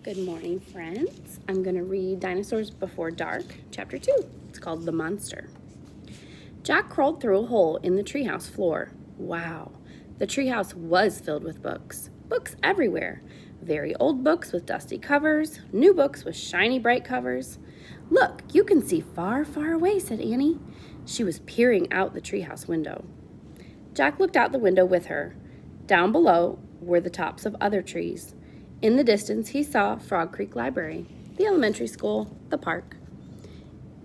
Good morning, friends. I'm going to read Dinosaurs Before Dark, Chapter 2. It's called The Monster. Jack crawled through a hole in the treehouse floor. Wow, the treehouse was filled with books. Books everywhere. Very old books with dusty covers, new books with shiny bright covers. Look, you can see far, far away, said Annie. She was peering out the treehouse window. Jack looked out the window with her. Down below were the tops of other trees. In the distance, he saw Frog Creek Library, the elementary school, the park.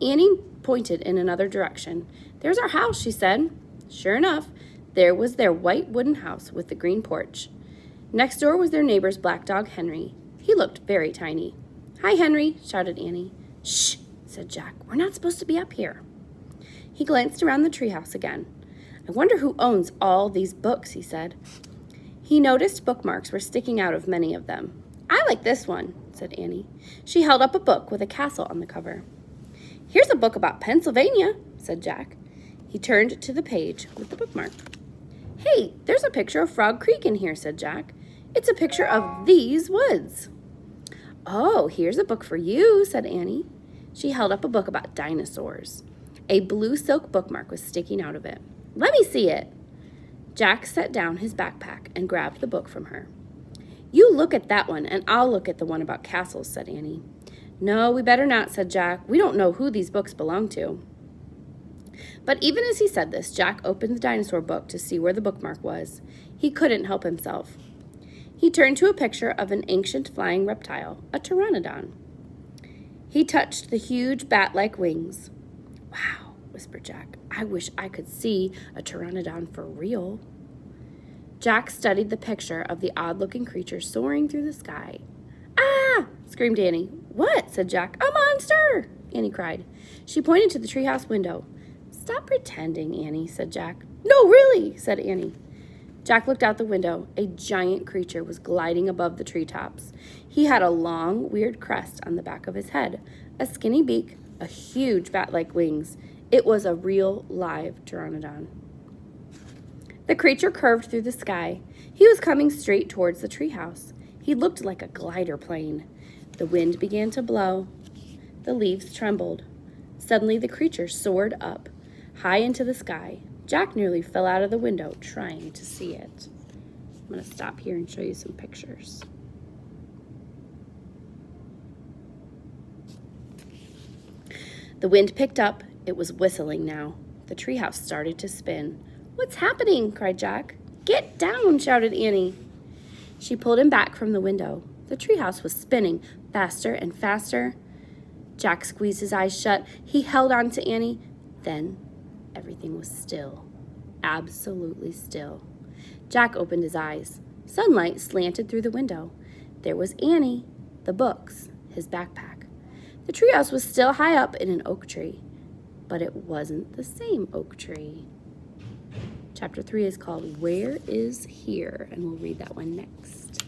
Annie pointed in another direction. There's our house, she said. Sure enough, there was their white wooden house with the green porch. Next door was their neighbor's black dog, Henry. He looked very tiny. Hi, Henry, shouted Annie. Shh, said Jack. We're not supposed to be up here. He glanced around the treehouse again. I wonder who owns all these books, he said. He noticed bookmarks were sticking out of many of them. I like this one, said Annie. She held up a book with a castle on the cover. Here's a book about Pennsylvania, said Jack. He turned to the page with the bookmark. Hey, there's a picture of Frog Creek in here, said Jack. It's a picture of these woods. Oh, here's a book for you, said Annie. She held up a book about dinosaurs. A blue silk bookmark was sticking out of it. Let me see it. Jack set down his backpack and grabbed the book from her. You look at that one, and I'll look at the one about castles, said Annie. No, we better not, said Jack. We don't know who these books belong to. But even as he said this, Jack opened the dinosaur book to see where the bookmark was. He couldn't help himself. He turned to a picture of an ancient flying reptile, a pteranodon. He touched the huge bat-like wings. Wow, whispered Jack. I wish I could see a pteranodon for real. Jack studied the picture of the odd-looking creature soaring through the sky. Ah! Screamed Annie. What? Said Jack. A monster! Annie cried. She pointed to the treehouse window. Stop pretending, Annie, said Jack. No, really, said Annie. Jack looked out the window. A giant creature was gliding above the treetops. He had a long, weird crest on the back of his head, a skinny beak, a huge bat-like wings. It was a real, live pteranodon. The creature curved through the sky. He was coming straight towards the treehouse. He looked like a glider plane. The wind began to blow. The leaves trembled. Suddenly, the creature soared up, high into the sky. Jack nearly fell out of the window trying to see it. I'm going to stop here and show you some pictures. The wind picked up. It was whistling now. The treehouse started to spin. What's happening? Cried Jack. Get down, shouted Annie. She pulled him back from the window. The treehouse was spinning faster and faster. Jack squeezed his eyes shut. He held on to Annie. Then everything was still. Absolutely still. Jack opened his eyes. Sunlight slanted through the window. There was Annie, the books, his backpack. The treehouse was still high up in an oak tree, but it wasn't the same oak tree. Chapter 3 is called Where is Here? And we'll read that one next.